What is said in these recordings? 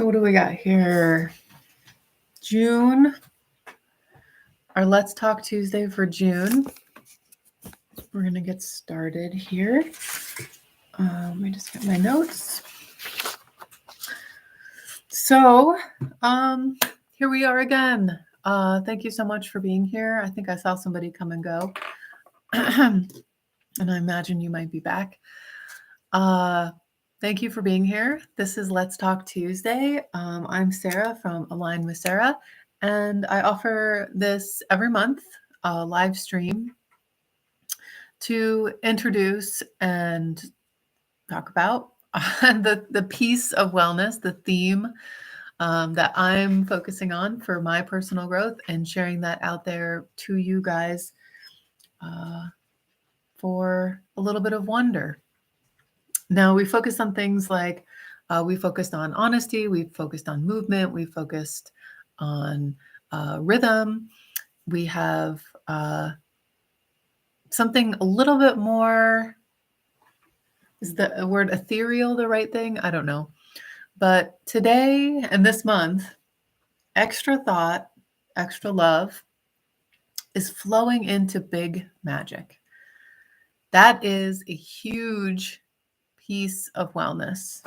So what do we got here? June, our Let's Talk Tuesday for June. We're going to get started here. Let me just get my notes. So here we are again. Thank you so much for being here. I think I saw somebody come and go. And I imagine you might be back. Thank you for being here. This is Let's Talk Tuesday. I'm Sarah from alignwsarah, and I offer this every month, a live stream to introduce and talk about the piece of wellness, the theme that I'm focusing on for my personal growth, and sharing that out there to you guys for a little bit of wonder. Now, we focus on things like we focused on honesty, we focused on movement, we focused on rhythm. We have something a little bit more, is the word ethereal the right thing? I don't know. But today and this month, extra thought, extra love is flowing into big magic. That is a huge piece of wellness.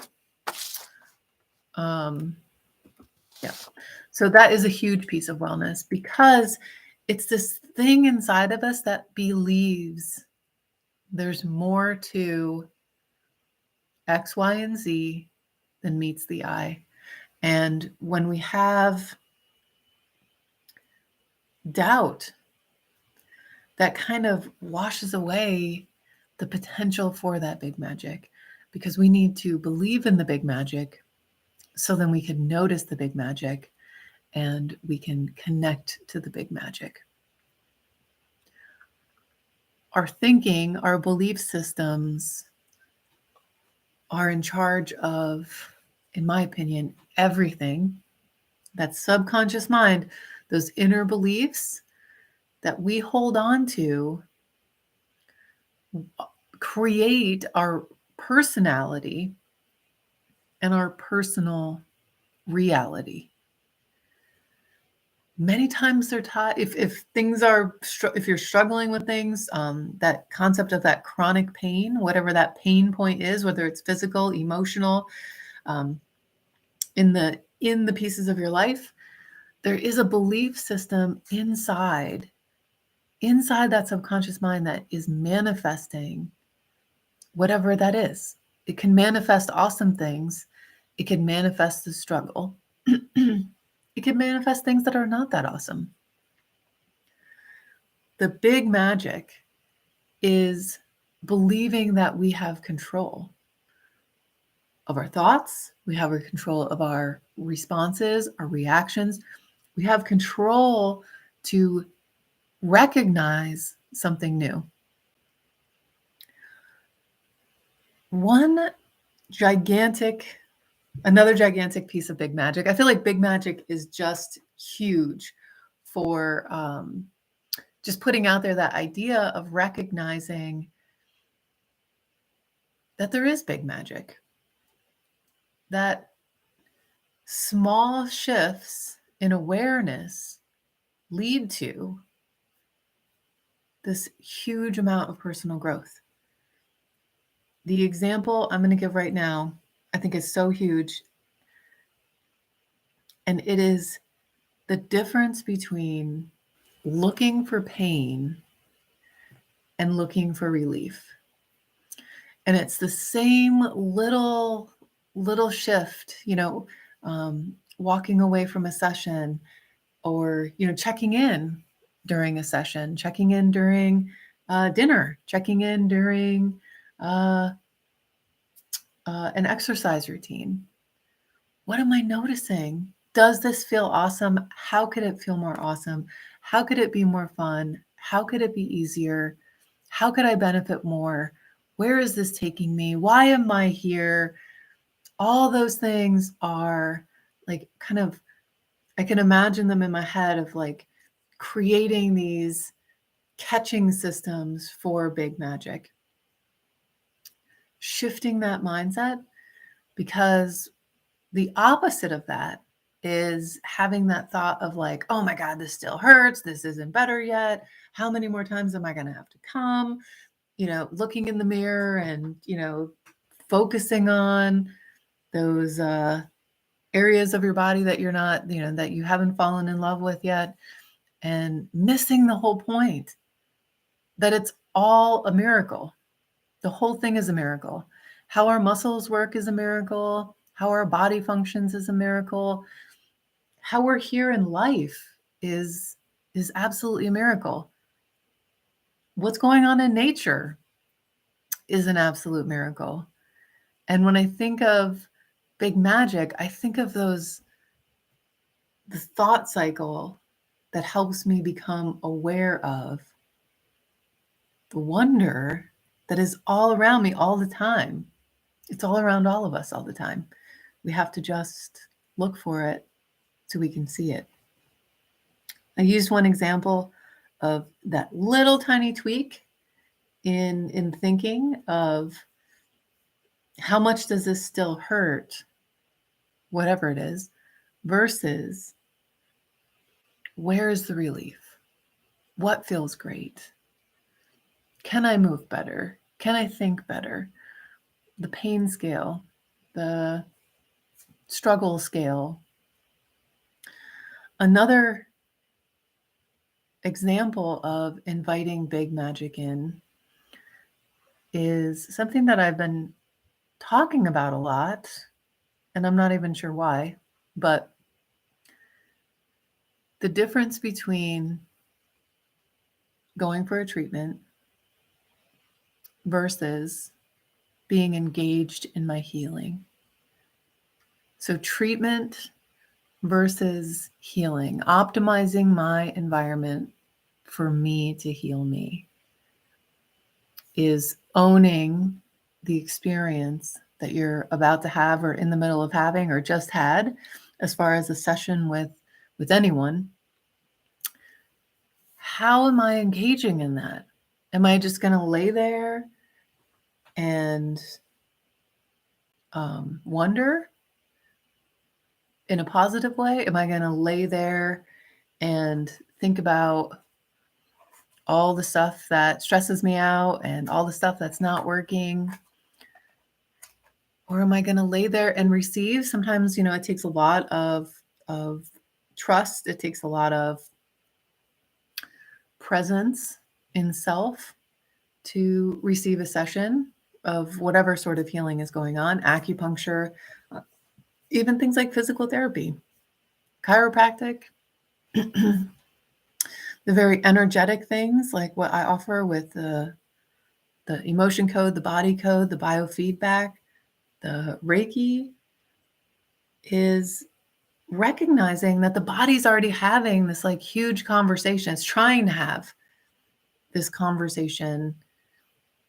Yeah. So that is a huge piece of wellness because it's this thing inside of us that believes there's more to X, Y, and Z than meets the eye. And when we have doubt, that kind of washes away the potential for that big magic, because we need to believe in the big magic so then we can notice the big magic and we can connect to the big magic. Our thinking, our belief systems are in charge of, in my opinion, everything. That subconscious mind, those inner beliefs that we hold on to, create our personality and our personal reality. Many times they're taught, if things are, if you're struggling with things, that concept of that chronic pain, whatever that pain point is, whether it's physical, emotional, in the pieces of your life, there is a belief system inside that subconscious mind that is manifesting whatever that is. It can manifest awesome things. It can manifest the struggle. It can manifest things that are not that awesome. The big magic is believing that we have control of our thoughts. We have control of our responses, our reactions. We have control to recognize something new. Another gigantic piece of big magic. I feel like big magic is just huge for just putting out there that idea of recognizing that there is big magic. That small shifts in awareness lead to this huge amount of personal growth. The example I'm going to give right now, I think is so huge. And it is the difference between looking for pain and looking for relief. And it's the same little shift, walking away from a session, or, checking in during a session, checking in during dinner, checking in during an exercise routine. What am I noticing? Does this feel awesome? How could it feel more awesome? How could it be more fun? How could it be easier? How could I benefit more? Where is this taking me? Why am I here? All those things are like kind of, I can imagine them in my head of like creating these catching systems for big magic. Shifting that mindset, because The opposite of that is having that thought of like, oh my God, this still hurts. This isn't better yet. How many more times am I going to have to come? Looking in the mirror and, focusing on those areas of your body that you're not, that you haven't fallen in love with yet, and missing the whole point that it's all a miracle. The whole thing is a miracle. How our muscles work is a miracle. How our body functions is a miracle. How we're here in life is absolutely a miracle. What's going on in nature is an absolute miracle. And when I think of big magic, I think of the thought cycle that helps me become aware of the wonder that is all around me all the time. It's all around all of us all the time. We have to just look for it so we can see it. I used one example of that little tiny tweak in thinking of how much does this still hurt, whatever it is, versus where is the relief? What feels great? Can I move better? Can I think better? The pain scale, the struggle scale. Another example of inviting big magic in is something that I've been talking about a lot, and I'm not even sure why, but the difference between going for a treatment versus being engaged in my healing. So treatment versus healing, optimizing my environment for me to heal me, is owning the experience that you're about to have or in the middle of having or just had, as far as a session with anyone. How am I engaging in that? Am I just going to lay there and wonder in a positive way? Am I going to lay there and think about all the stuff that stresses me out and all the stuff that's not working? Or am I going to lay there and receive? Sometimes, it takes a lot of trust. It takes a lot of presence in self to receive a session of whatever sort of healing is going on, acupuncture, even things like physical therapy, chiropractic, the very energetic things like what I offer with the emotion code, the body code, the biofeedback, the Reiki, is recognizing that the body's already having this like huge conversation. It's trying to have this conversation,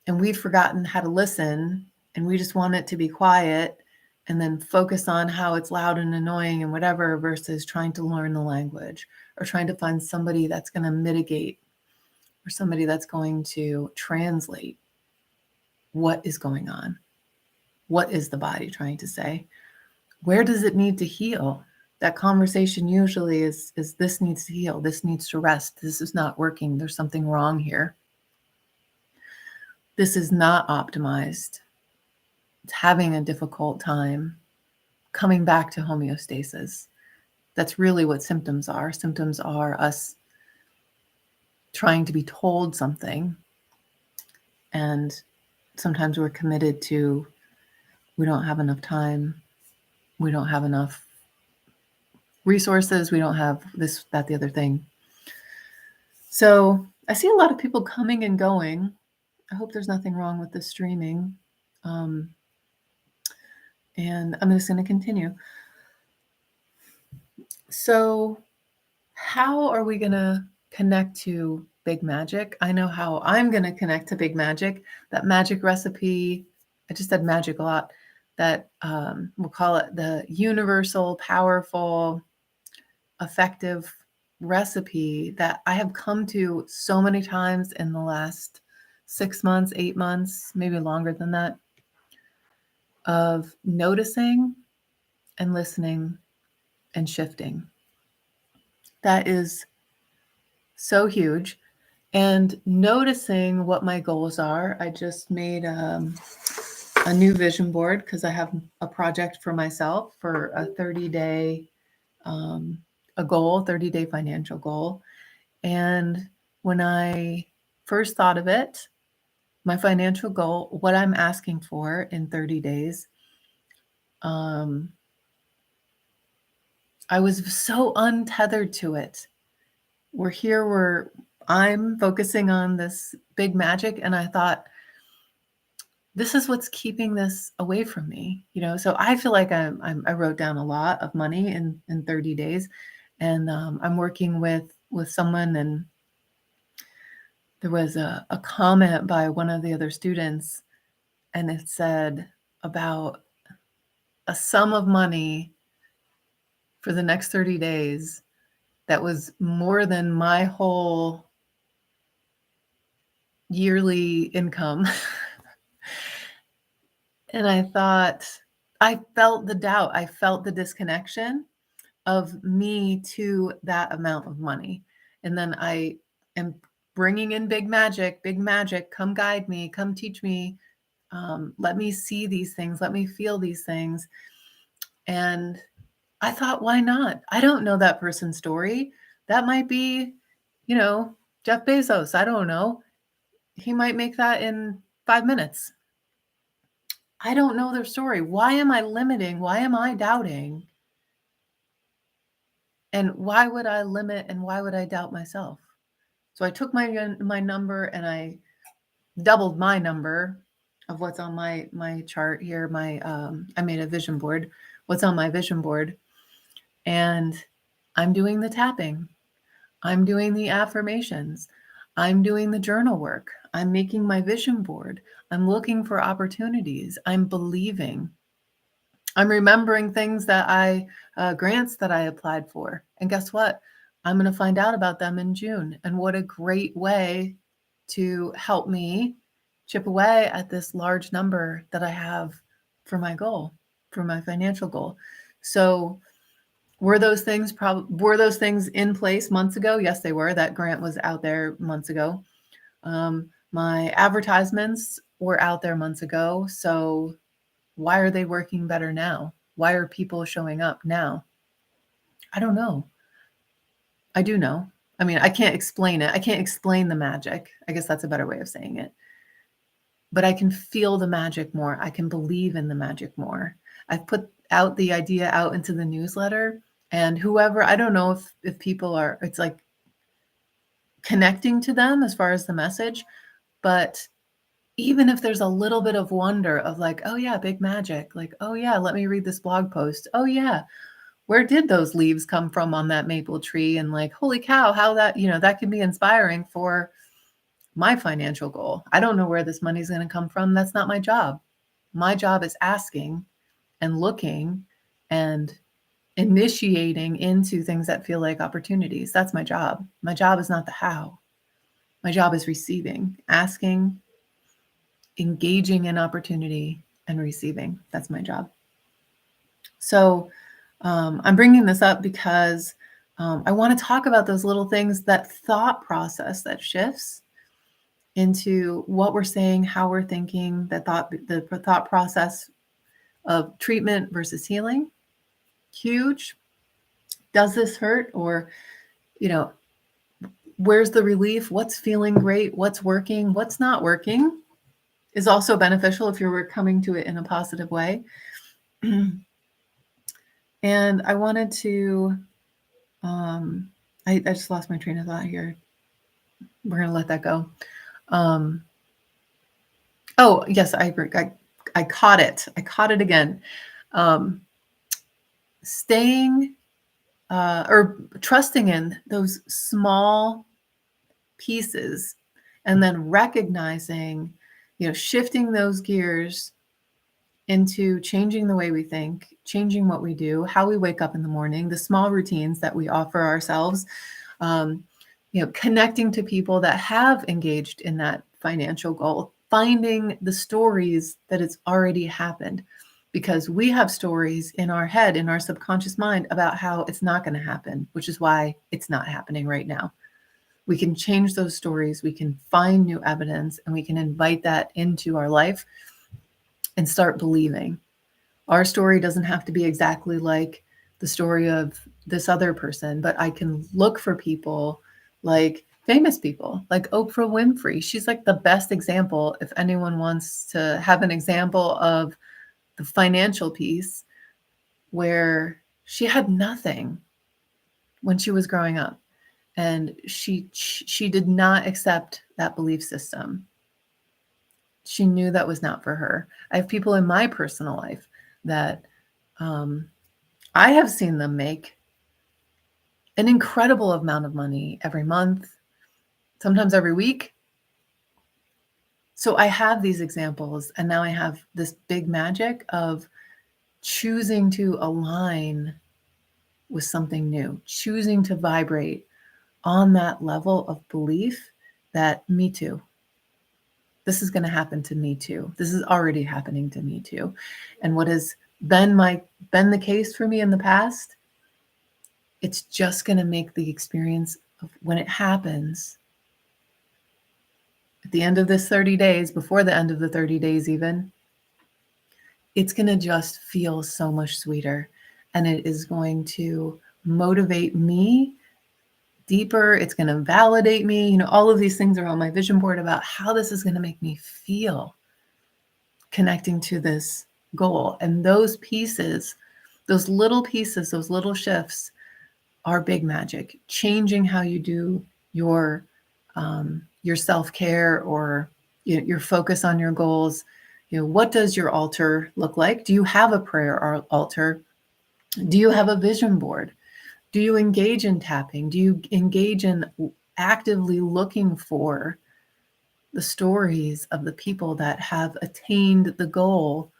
and we've forgotten how to listen, and we just want it to be quiet and then focus on how it's loud and annoying and whatever, versus trying to learn the language or trying to find somebody that's going to mitigate or somebody that's going to translate what is going on. What is the body trying to say? Where does it need to heal? That conversation usually is this needs to heal. This needs to rest. This is not working. There's something wrong here. This is not optimized. It's having a difficult time coming back to homeostasis. That's really what symptoms are. Symptoms are us trying to be told something. And sometimes we're committed to, we don't have enough time. We don't have enough resources. We don't have this, that, the other thing. So I see a lot of people coming and going. I hope there's nothing wrong with the streaming. And I'm just going to continue. So how are we going to connect to big magic? I know how I'm going to connect to big magic. That magic recipe, I just said magic a lot, that we'll call it the universal, powerful, effective recipe that I have come to so many times in the last 6 months, 8 months, maybe longer than that, of noticing and listening and shifting. That is so huge. And noticing what my goals are. I just made a new vision board because I have a project for myself for a 30-day a goal, 30-day financial goal. And when I first thought of it, my financial goal, what I'm asking for in 30 days, I was so untethered to it. I'm focusing on this big magic, and I thought, this is what's keeping this away from me, So I feel like I wrote down a lot of money in 30 days, and I'm working with someone, and there was a comment by one of the other students, and it said about a sum of money for the next 30 days that was more than my whole yearly income. And I thought, I felt the doubt. I felt the disconnection of me to that amount of money. And then I am bringing in big magic, come guide me, come teach me. Let me see these things. Let me feel these things. And I thought, why not? I don't know that person's story. That might be, Jeff Bezos. I don't know. He might make that in 5 minutes. I don't know their story. Why am I limiting? Why am I doubting? And why would I limit, and why would I doubt myself? So I took my number and I doubled my number of what's on my chart here. I made a vision board. What's on my vision board? And I'm doing the tapping. I'm doing the affirmations. I'm doing the journal work. I'm making my vision board. I'm looking for opportunities. I'm believing. I'm remembering things that grants that I applied for. And guess what? I'm going to find out about them in June. And what a great way to help me chip away at this large number that I have for my goal, for my financial goal. So were those things in place months ago? Yes, they were. That grant was out there months ago. My advertisements were out there months ago. So why are they working better now? Why are people showing up now? I don't know. I do know. I mean, I can't explain it. I can't explain the magic. I guess that's a better way of saying it. But I can feel the magic more. I can believe in the magic more. I've put out the idea out into the newsletter, and whoever, I don't know if people are, it's like connecting to them as far as the message, but even if there's a little bit of wonder of like, oh yeah, big magic, like, oh yeah, let me read this blog post. Oh yeah, where did those leaves come from on that maple tree? And like, holy cow, how that, that can be inspiring for my financial goal. I don't know where this money's going to come from. That's not my job. My job is asking and looking and initiating into things that feel like opportunities. That's my job. My job is not the how. My job is receiving, asking, engaging in opportunity, and receiving. That's my job. So I'm bringing this up because I want to talk about those little things, that thought process that shifts into what we're saying, how we're thinking, the thought process of treatment versus healing. Huge. Does this hurt? Or, where's the relief? What's feeling great? What's working? What's not working is also beneficial if you're coming to it in a positive way. And I wanted to, I just lost my train of thought here. We're going to let that go. Oh, yes, I agree. I caught it. I caught it again. Staying or trusting in those small pieces, and then recognizing, shifting those gears into changing the way we think, changing what we do, how we wake up in the morning, the small routines that we offer ourselves, connecting to people that have engaged in that financial goal, finding the stories that it's already happened. because we have stories in our head, in our subconscious mind, about how it's not going to happen, which is why it's not happening right now. We can change those stories. We can find new evidence, and we can invite that into our life and start believing. Our story doesn't have to be exactly like the story of this other person, but I can look for people like famous people, like Oprah Winfrey. She's like the best example. If anyone wants to have an example of the financial piece, where she had nothing when she was growing up, and she did not accept that belief system. She knew that was not for her. I have people in my personal life that I have seen them make an incredible amount of money every month, sometimes every week. So I have these examples, and now I have this big magic of choosing to align with something new, choosing to vibrate on that level of belief that me too. This is going to happen to me too. This is already happening to me too. And what has been the case for me in the past, it's just going to make the experience of when it happens at the end of this 30 days, before the end of the 30 days even, it's going to just feel so much sweeter. And it is going to motivate me deeper. It's going to validate me. You know, all of these things are on my vision board about how this is going to make me feel connecting to this goal. And those pieces, those little pieces, those little shifts are big magic, changing how you do your self-care, or your focus on your goals. You know, what does your altar look like? Do you have a prayer altar? Do you have a vision board? Do you engage in tapping? Do you engage in actively looking for the stories of the people that have attained the goal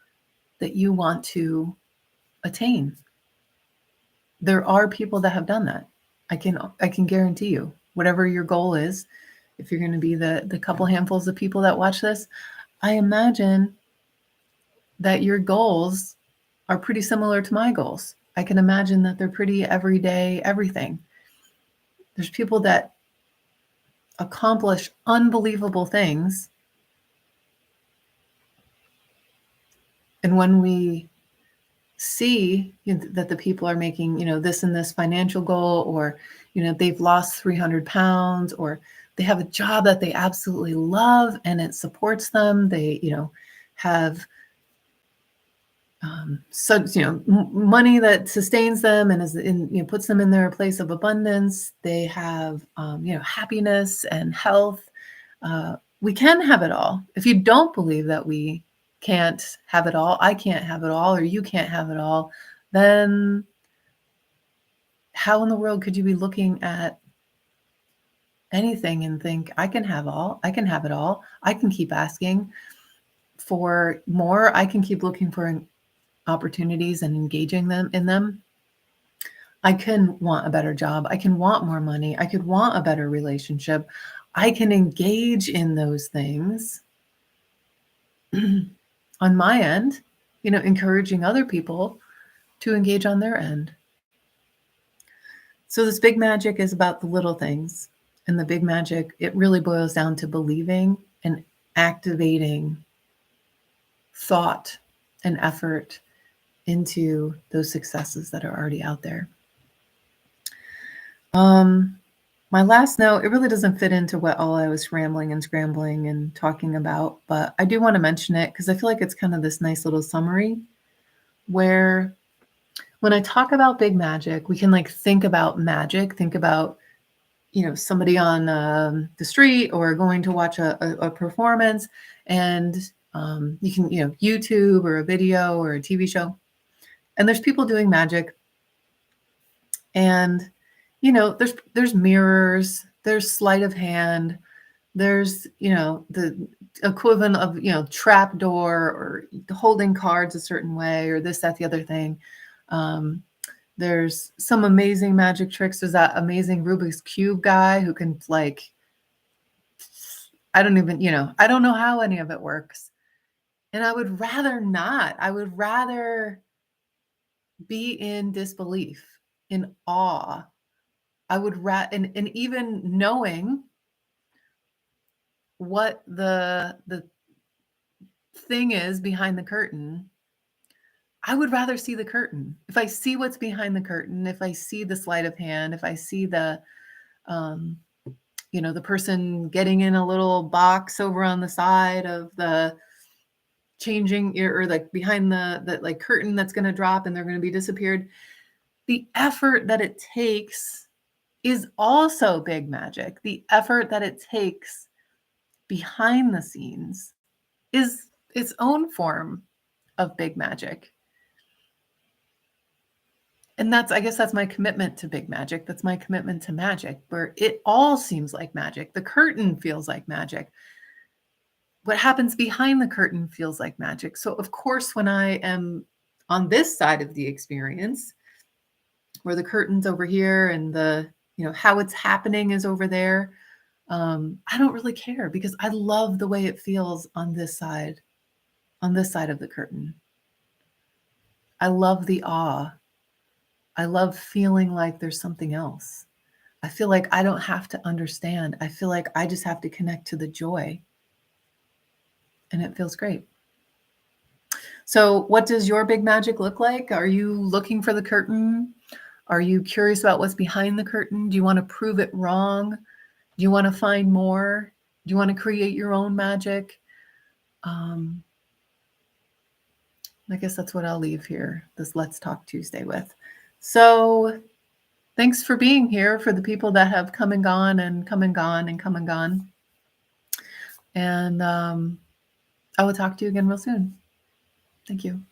that you want to attain? There are people that have done that. I can guarantee you, whatever your goal is, if you're going to be the couple handfuls of people that watch this, I imagine that your goals are pretty similar to my goals. I can imagine that they're pretty everyday everything. There's people that accomplish unbelievable things. And when we see that the people are making, this and this financial goal, or, they've lost 300 pounds, or they have a job that they absolutely love and it supports them. They, have money that sustains them and puts them in their place of abundance. They have, happiness and health. We can have it all. If you don't believe that we can't have it all, I can't have it all, or you can't have it all, then how in the world could you be looking at anything and think, I can have all, I can have it all, I can keep asking for more, I can keep looking for opportunities and engaging them in them. I can want a better job, I can want more money, I could want a better relationship, I can engage in those things on my end, encouraging other people to engage on their end. So this big magic is about the little things. And the big magic, it really boils down to believing and activating thought and effort into those successes that are already out there. My last note, it really doesn't fit into what all I was rambling and scrambling and talking about, but I do want to mention it because I feel like it's kind of this nice little summary where when I talk about big magic, we can think about magic, think about, somebody on the street or going to watch a performance, and you can, YouTube or a video or a TV show, and there's people doing magic, and there's mirrors, there's sleight of hand, there's the equivalent of trap door, or holding cards a certain way, or this, that, the other thing. There's some amazing magic tricks. There's that amazing Rubik's Cube guy who can I don't know how any of it works, And I would rather not. I would rather be in disbelief, in awe. I would and even knowing what the thing is behind the curtain, I would rather see the curtain. If I see what's behind the curtain, if I see the sleight of hand, if I see um, the person getting in a little box over on the side of the changing or like behind the like curtain that's going to drop and they're going to be disappeared. The effort that it takes is also big magic. The effort that it takes behind the scenes is its own form of big magic. And I guess that's my commitment to big magic. That's my commitment to magic, where it all seems like magic. The curtain feels like magic. What happens behind the curtain feels like magic. So, of course, when I am on this side of the experience, where the curtain's over here and how it's happening is over there, I don't really care because I love the way it feels on this side of the curtain. I love the awe. I love feeling like there's something else. I feel like I don't have to understand. I feel like I just have to connect to the joy. And it feels great. So, what does your big magic look like? Are you looking for the curtain? Are you curious about what's behind the curtain? Do you want to prove it wrong? Do you want to find more? Do you want to create your own magic? I guess that's what I'll leave here this Let's Talk Tuesday with. So thanks for being here, for the people that have come and gone and come and gone and come and gone. And I will talk to you again real soon. Thank you.